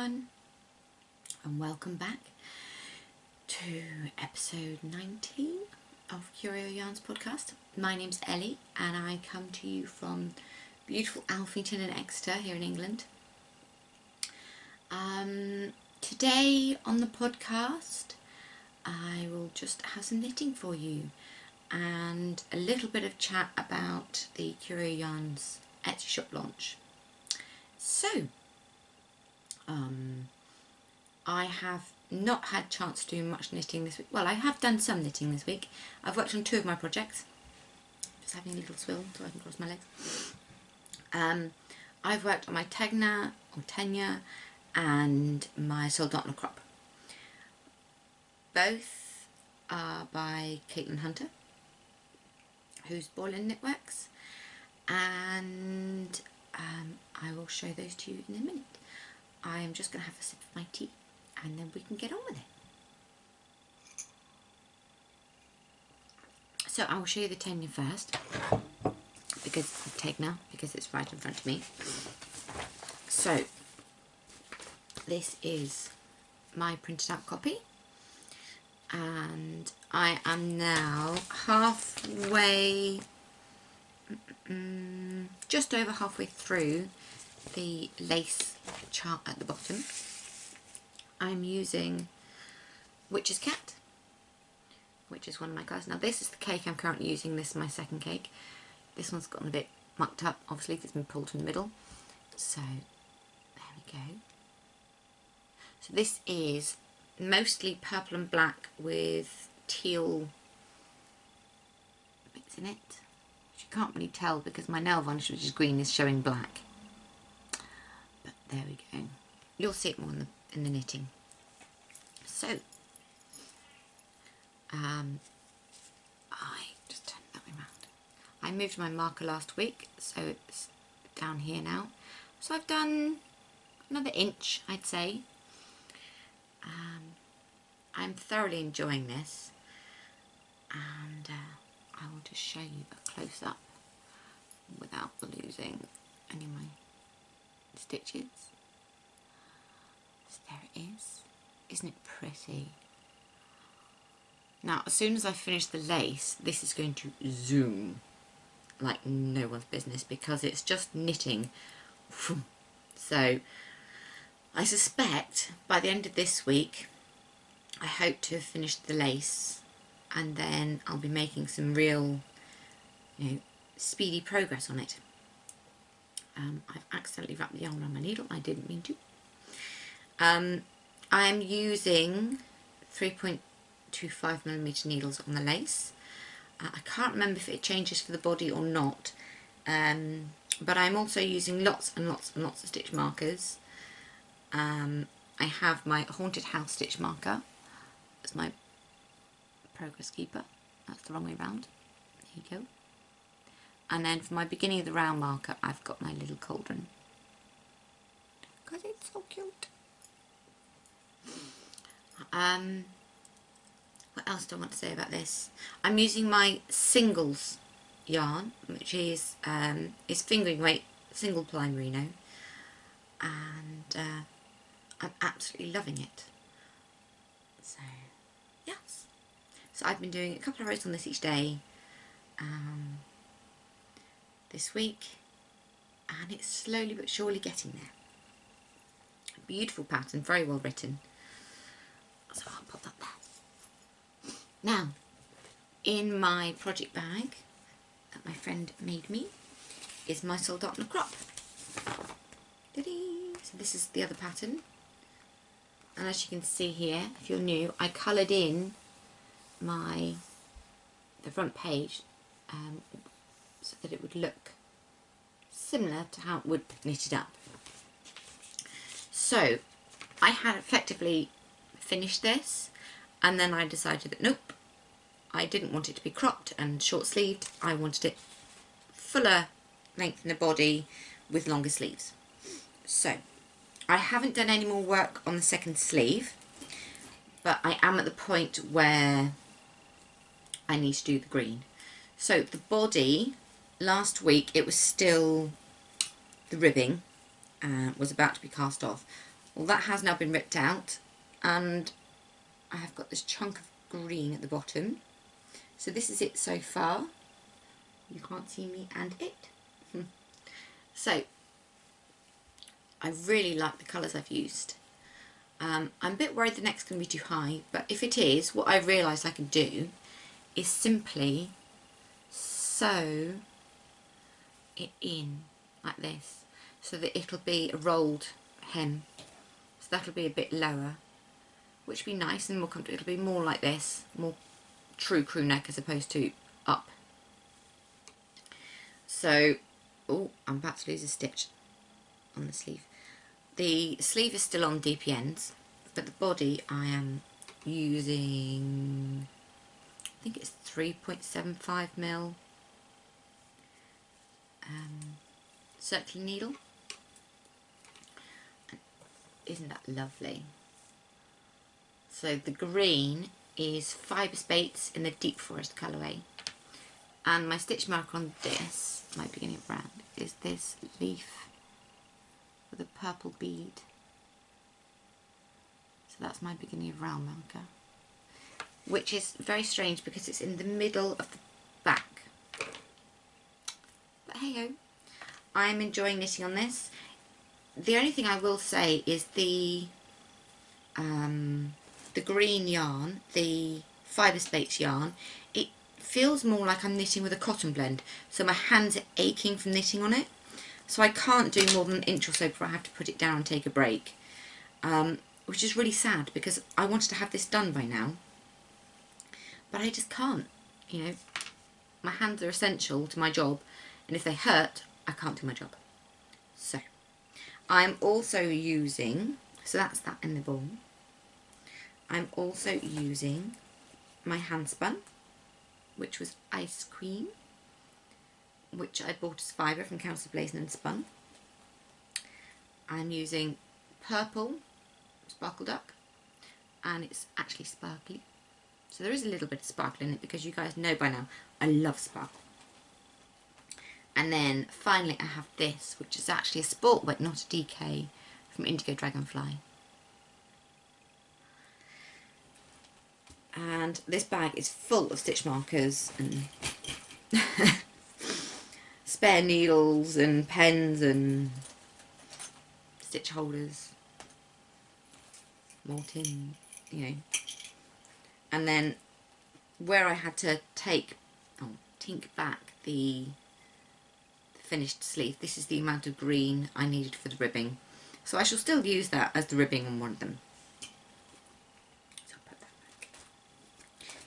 everyone, and welcome back to episode 19 of Curio Yarns podcast. My name's Elly and I come to you from beautiful Alphington and Exeter here in England. Today on the podcast I will just have some knitting for you and a little bit of chat about the Curio Yarns Etsy shop launch. So I have not had a chance to do much knitting this week. Well, I have done some knitting this week. I've worked on two of my projects. Just having a little swill so I can cross my legs. I've worked on my Tegna or Tegna and my Soldotna crop. Both are by Caitlin Hunter, who's Boiling Knitworks, and I will show those to you in a minute. I am just going to have a sip of my tea and then we can get on with it. So I will show you the Tegna first, because it's right in front of me. So this is my printed out copy, and I am now halfway, just over halfway through the lace chart at the bottom. I'm using Witch's Cat, which is one of my colours. Now this is the cake I'm currently using. This is my second cake. This one's gotten a bit mucked up, obviously, because it's been pulled from the middle. So there we go. So this is mostly purple and black with teal bits in it, which you can't really tell because my nail varnish, which is green, is showing black. But there we go. You'll see it more in the knitting. So I just turned that way round. I moved my marker last week, so it's down here now. So I've done another inch, I'd say. I'm thoroughly enjoying this, and I will just show you a close-up without losing any of my stitches. So there it is. Isn't it pretty? Now, as soon as I finish the lace, this is going to zoom like no one's business because it's just knitting. So I suspect by the end of this week, I hope to have finished the lace, and then I'll be making some real, speedy progress on it. I've accidentally wrapped the yarn around my needle. I didn't mean to. I am using 3.25mm needles on the lace. I can't remember if it changes for the body or not, but I'm also using lots and lots and lots of stitch markers. I have my Haunted House stitch marker as my progress keeper. That's the wrong way round. There you go. And then for my beginning of the round marker, I've got my little cauldron, because it's so cute. What else do I want to say about this? I'm using my singles yarn, which is fingering weight single ply merino, and I'm absolutely loving it. So yes, so I've been doing a couple of rows on this each day this week, and it's slowly but surely getting there. Beautiful pattern, very well written. So I'll pop that there. Now, in my project bag that my friend made me is my Soldotna crop. So this is the other pattern, and as you can see here, if you're new, I coloured in the front page so that it would look similar to how it would knit it up. So I had effectively finished this, and then I decided that nope, I didn't want it to be cropped and short sleeved. I wanted it fuller length in the body with longer sleeves. So I haven't done any more work on the second sleeve, but I am at the point where I need to do the green. So the body, last week it was still, the ribbing was about to be cast off. Well, that has now been ripped out, and I have got this chunk of green at the bottom. So this is it so far. You can't see me and it. So I really like the colours I've used. I'm a bit worried the neck's going to be too high, but if it is, what I realised I can do is simply sew it in like this, so that it'll be a rolled hem. So that'll be a bit lower, which will be nice and more comfortable. It'll be more like this, more true crew neck as opposed to up. So, oh, I'm about to lose a stitch on the sleeve. The sleeve is still on DPNs, but the body I am using, I think it's 3.75mm circular needle. Isn't that lovely? So the green is Fiberspates in the Deep Forest colourway, and my stitch marker on this, my beginning of round, is this leaf with a purple bead. So that's my beginning of round marker, which is very strange because it's in the middle of the back. But hey ho, I'm enjoying knitting on this. The only thing I will say is the green yarn, the Fiberspates yarn, it feels more like I'm knitting with a cotton blend, so my hands are aching from knitting on it, so I can't do more than an inch or so before I have to put it down and take a break, which is really sad because I wanted to have this done by now, but I just can't. You know, my hands are essential to my job, and if they hurt, I can't do my job. So I'm also using, so that's that in the bowl. I'm also using my Handspun, which was Ice Cream, which I bought as fibre from Countess, Ablaze and Spun. I'm using purple Sparkle Duck, and it's actually sparkly. So there is a little bit of sparkle in it because you guys know by now I love sparkle. And then finally I have this, which is actually a sport weight, not a DK, from Indigodragonfly. And this bag is full of stitch markers and spare needles and pens and stitch holders, more tin, you know. And then where I had to tink back the finished sleeve, this is the amount of green I needed for the ribbing. So I shall still use that as the ribbing on one of them. So I'll put that back.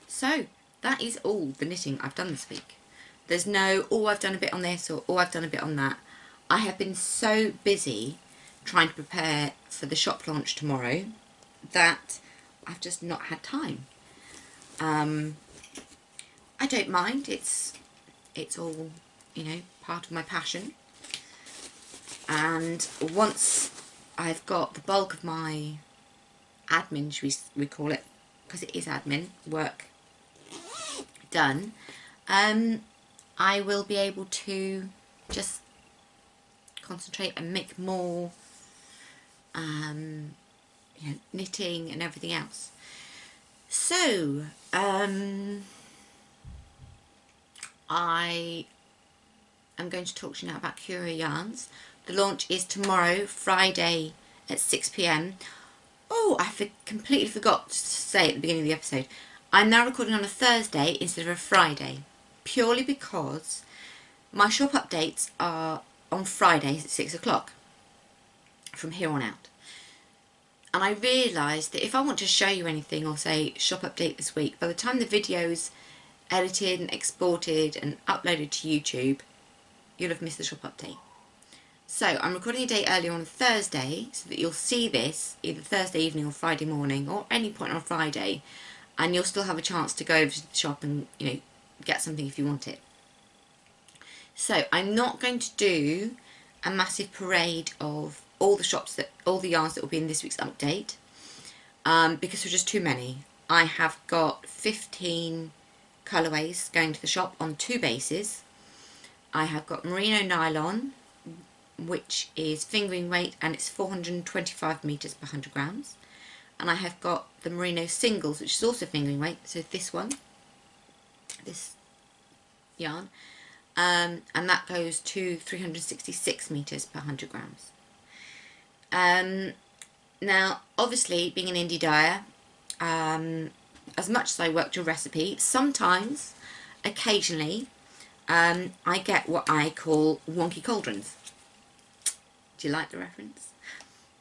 So that is all the knitting I've done this week. There's no, oh, I've done a bit on this, or oh, I've done a bit on that. I have been so busy trying to prepare for the shop launch tomorrow that I've just not had time. I don't mind, it's all, you know, part of my passion. And once I've got the bulk of my admin, should we call it, because it is admin work, done, I will be able to just concentrate and make more you know, knitting and everything else. So I am going to talk to you now about Curio yarns. The launch is tomorrow, Friday at 6 PM. Oh, I completely forgot to say at the beginning of the episode, I'm now recording on a Thursday instead of a Friday, purely because my shop updates are on Fridays at 6 o'clock from here on out. And I realised that if I want to show you anything or say shop update this week, by the time the video's edited and exported and uploaded to YouTube, you'll have missed the shop update. So I'm recording a day earlier on a Thursday so that you'll see this either Thursday evening or Friday morning or any point on Friday, and you'll still have a chance to go over to the shop and, you know, get something if you want it. So I'm not going to do a massive parade of all the yarns that will be in this week's update, because there's just too many. I have got 15 colourways going to the shop on 2 bases. I have got merino nylon, which is fingering weight, and it's 425 meters per 100 grams. And I have got the Merino singles, which is also fingering weight, so this one, this yarn, and that goes to 366 meters per 100 grams. Now, obviously, being an indie dyer, as much as I work to a recipe, sometimes, occasionally, I get what I call wonky cauldrons. Do you like the reference?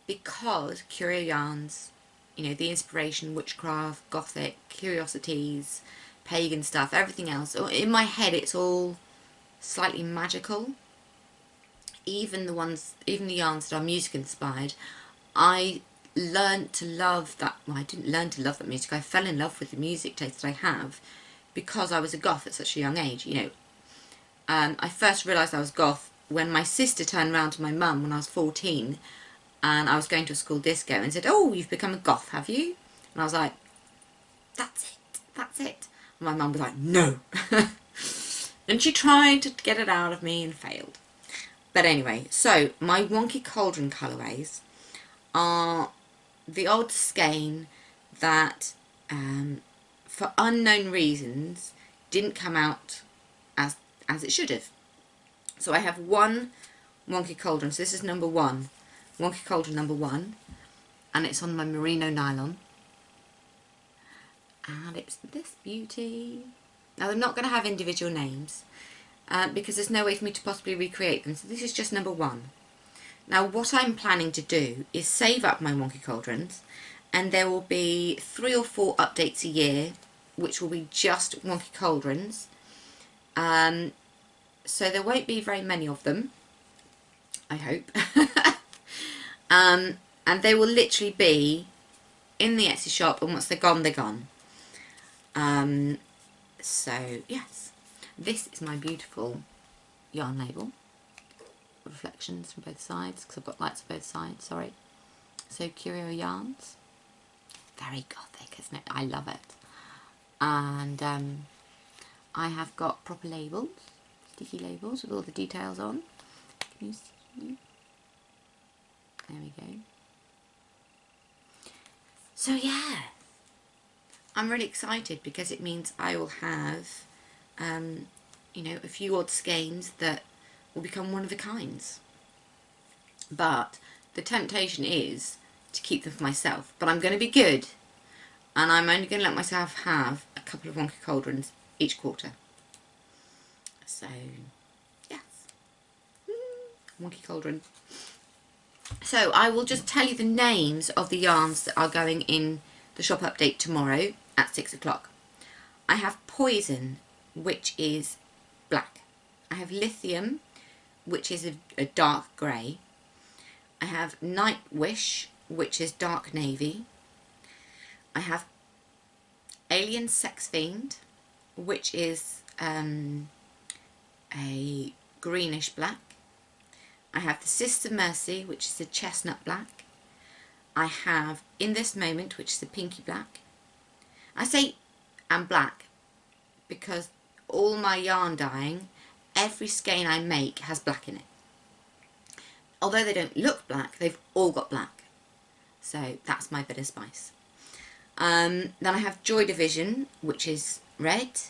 Because Curio yarns, you know, the inspiration, witchcraft, gothic, curiosities, pagan stuff, everything else, in my head it's all slightly magical. Even the yarns that are music inspired, I learned to love that. Well, I didn't learn to love that music, I fell in love with the music taste that I have because I was a goth at such a young age. You know, I first realised I was goth when my sister turned round to my mum when I was 14 and I was going to a school disco and said, "Oh, you've become a goth, have you?" And I was like, "That's it, that's it." And my mum was like, "No." And she tried to get it out of me and failed. But anyway, so my wonky cauldron colourways are the odd skein that, for unknown reasons, didn't come out as it should have. So I have one wonky cauldron. So this is number one, wonky cauldron number one, and it's on my merino nylon. And it's this beauty. Now, they're not going to have individual names because there's no way for me to possibly recreate them. So this is just number one. Now, what I'm planning to do is save up my wonky cauldrons, and there will be 3 or 4 updates a year, which will be just wonky cauldrons. So there won't be very many of them, I hope. And they will literally be in the Etsy shop, and once they're gone, they're gone. So, yes, this is my beautiful yarn label. Reflections from both sides, because I've got lights on both sides, sorry. So, Curio yarns. Very gothic, isn't it? I love it. And I have got proper labels, sticky labels with all the details on. Can you see? There we go. So, yeah. I'm really excited because it means I will have, you know, a few odd skeins that will become one of a kinds. But the temptation is to keep them for myself. But I'm going to be good, and I'm only going to let myself have a couple of wonky cauldrons each quarter. So, yes. Wonky cauldron. So I will just tell you the names of the yarns that are going in the shop update tomorrow at 6 o'clock. I have Poison, which is black. I have Lithium, which is a dark grey. I have Night Wish, which is dark navy. I have Alien Sex Fiend, which is a greenish black. I have the Sister Mercy, which is a chestnut black. I have In This Moment, which is a pinky black. I say and black because all my yarn dyeing, every skein I make has black in it. Although they don't look black, they've all got black. So that's my bit of spice. Then I have Joy Division, which is red.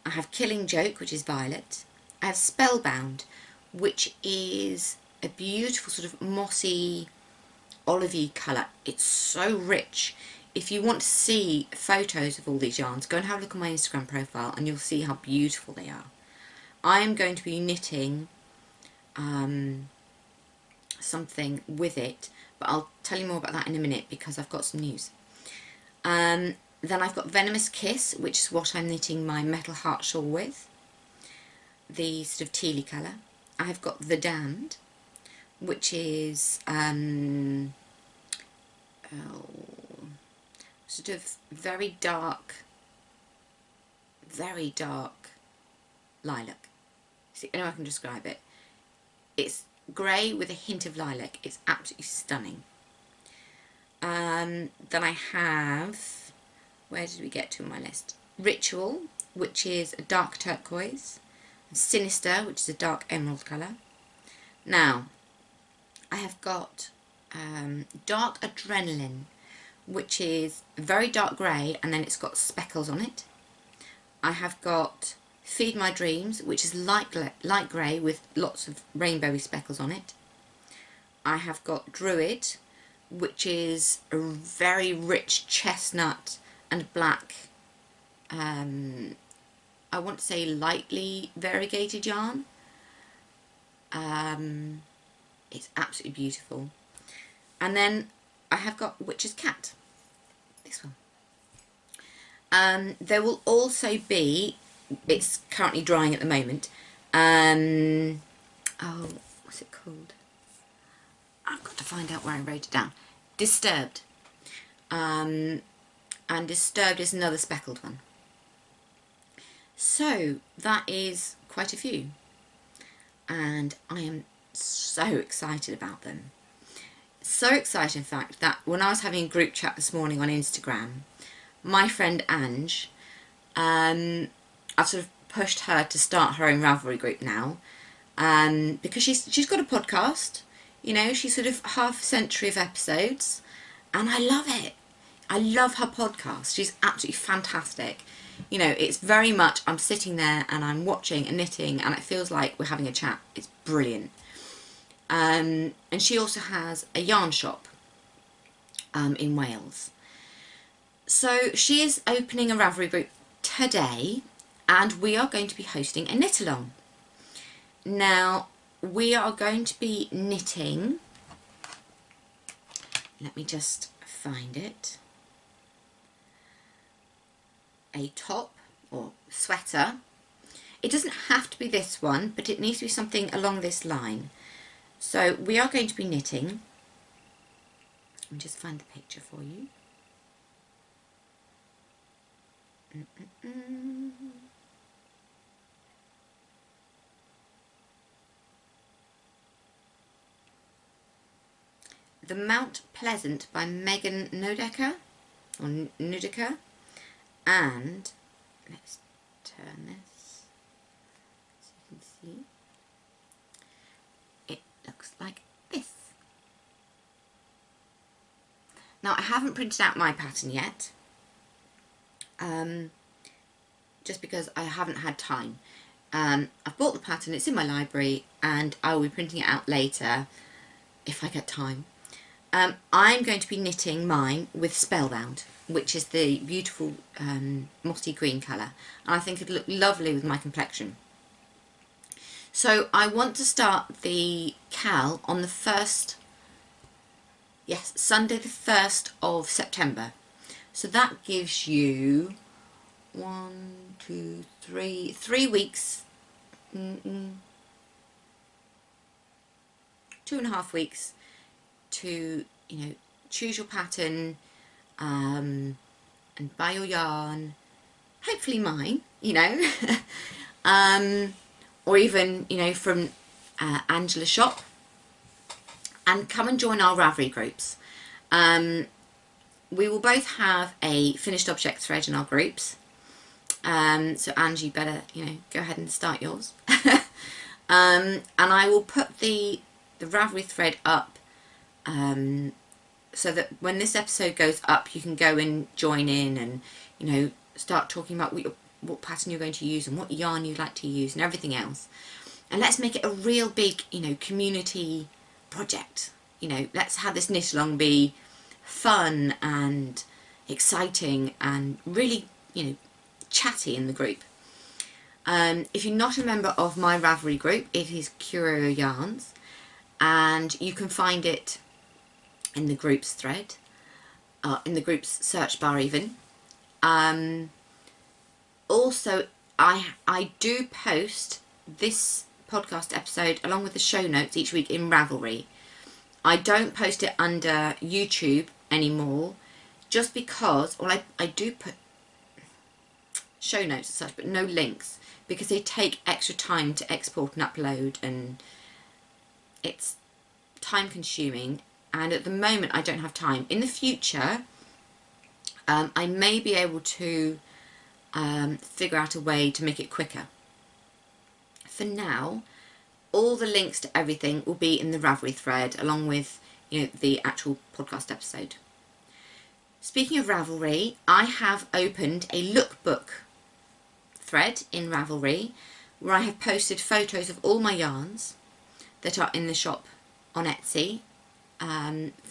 I have Killing Joke, which is violet. I have Spellbound, which is a beautiful sort of mossy, olivey colour. It's so rich. If you want to see photos of all these yarns, go and have a look on my Instagram profile and you'll see how beautiful they are. I am going to be knitting something with it, but I'll tell you more about that in a minute because I've got some news. Then I've got Venomous Kiss, which is what I'm knitting my Metal Heart shawl with, the sort of tealy colour. I've got The Damned, which is sort of very dark lilac. See, I know I can describe it. It's grey with a hint of lilac. It's absolutely stunning. Then I have, where did we get to on my list? Ritual, which is a dark turquoise. And Sinister, which is a dark emerald colour. Now, I have got Dark Adrenaline, which is very dark grey and then it's got speckles on it. I have got Feed My Dreams, which is light grey with lots of rainbowy speckles on it. I have got Druid, which is a very rich chestnut and black, I want to say lightly variegated yarn. It's absolutely beautiful. And then I have got Witch's Cat, this one. There will also be, it's currently drying at the moment, oh, what's it called? I've got to find out where I wrote it down. Disturbed. And Disturbed is another speckled one. So that is quite a few. And I am so excited about them. So excited, in fact, that when I was having a group chat this morning on Instagram, my friend Ange, I've sort of pushed her to start her own Ravelry group now, because she's got a podcast. You know, she's sort of half a century of episodes, and I love it. I love her podcast. She's absolutely fantastic. You know, it's very much, I'm sitting there and I'm watching and knitting and it feels like we're having a chat. It's brilliant. And she also has a yarn shop in Wales. So she is opening a Ravelry group today and we are going to be hosting a knit along. Now, we are going to be knitting, let me just find it, a top or sweater. It doesn't have to be this one, but it needs to be something along this line. So we are going to be knitting, let me just find the picture for you. The Mount Pleasant by Megan Nodecker, or Nudecker, and let's turn this so you can see. It looks like this. Now I haven't printed out my pattern yet, just because I haven't had time. I've bought the pattern, it's in my library, and I will be printing it out later if I get time. I'm going to be knitting mine with Spellbound, which is the beautiful mossy green colour, and I think it'll look lovely with my complexion. So I want to start the Cal on the 1st, yes, Sunday the 1st of September. So that gives you 3 weeks, 2.5 weeks to, you know, choose your pattern and buy your yarn, hopefully mine, you know, or even, you know, from Angela's shop, and come and join our Ravelry groups. We will both have a finished object thread in our groups, so Angie, better, you know, go ahead and start yours. And I will put the Ravelry thread up so that when this episode goes up you can go and join in and, you know, start talking about what pattern you're going to use and what yarn you'd like to use and everything else. And let's make it a real big, you know, community project. You know, let's have this knit along be fun and exciting and really, you know, chatty in the group. If you're not a member of my Ravelry group, it is Curio Yarns, and you can find it in the groups thread, in the groups search bar even. Also, I do post this podcast episode along with the show notes each week in Ravelry. I don't post it under YouTube anymore, just because, well, I do put show notes and such, but no links, because they take extra time to export and upload, and it's time consuming, and at the moment I don't have time. In the future, I may be able to figure out a way to make it quicker. For now, all the links to everything will be in the Ravelry thread, along with, you know, the actual podcast episode. Speaking of Ravelry, I have opened a lookbook thread in Ravelry where I have posted photos of all my yarns that are in the shop on Etsy,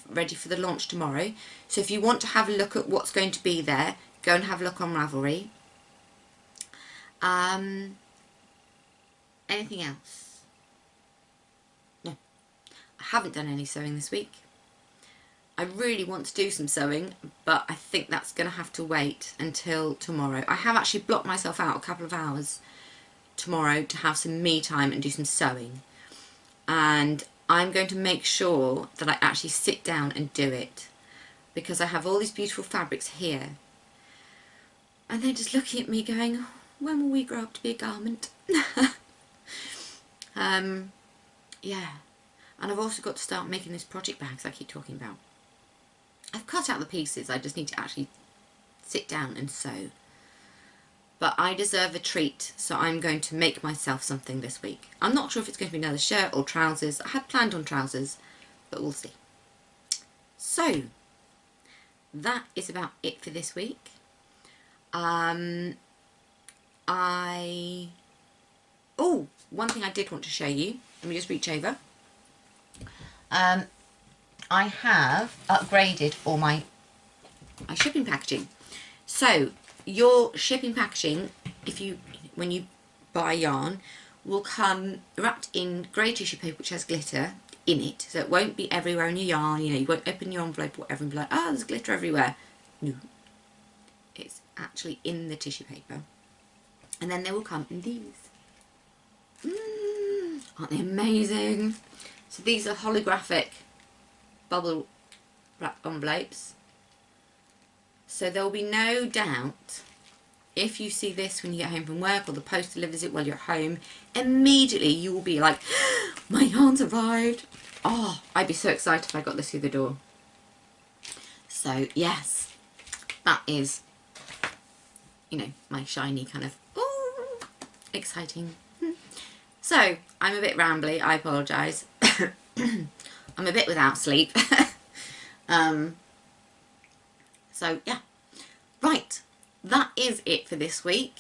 ready for the launch tomorrow. So if you want to have a look at what's going to be there, go and have a look on Ravelry. Anything else? No, I haven't done any sewing this week. I really want to do some sewing, but I think that's going to have to wait until tomorrow. I have actually blocked myself out a couple of hours tomorrow to have some me time and do some sewing. And I'm going to make sure that I actually sit down and do it, because I have all these beautiful fabrics here. And they're just looking at me going, when will we grow up to be a garment? Yeah. And I've also got to start making this project bags I keep talking about. I've cut out the pieces, I just need to actually sit down and sew. But I deserve a treat, so I'm going to make myself something this week. I'm not sure if it's going to be another shirt or trousers. I had planned on trousers, but we'll see. So, that is about it for this week. Oh, one thing I did want to show you. Let me just reach over. I have upgraded all my shipping packaging. So your shipping packaging, when you buy yarn, will come wrapped in grey tissue paper which has glitter in it, so it won't be everywhere in your yarn. You know, you won't open your envelope or whatever and be like, oh, there's glitter everywhere. No, it's actually in the tissue paper. And then they will come in these. Aren't they amazing? So these are holographic bubble wrap envelopes. So there will be no doubt, if you see this when you get home from work, or the post delivers it while you're at home, immediately you will be like, my yarn's arrived. Oh, I'd be so excited if I got this through the door. So yes, that is, you know, my shiny kind of, ooh, exciting. So I'm a bit rambly, I apologise. I'm a bit without sleep. So yeah, right, that is it for this week.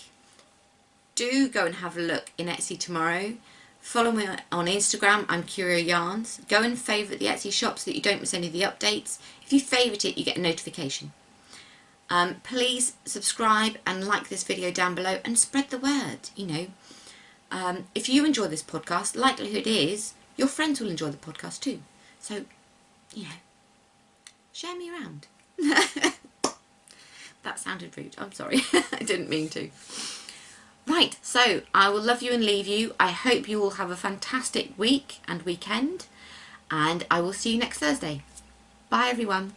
Do go and have a look in Etsy tomorrow. Follow me on Instagram, I'm Curio Yarns. Go and favourite the Etsy shop so that you don't miss any of the updates. If you favourite it, you get a notification. Please subscribe and like this video down below and spread the word, you know. If you enjoy this podcast, likelihood is your friends will enjoy the podcast too. So, you know, share me around. That sounded rude. I'm sorry. I didn't mean to. Right, so I will love you and leave you. I hope you all have a fantastic week and weekend. And I will see you next Thursday. Bye, everyone.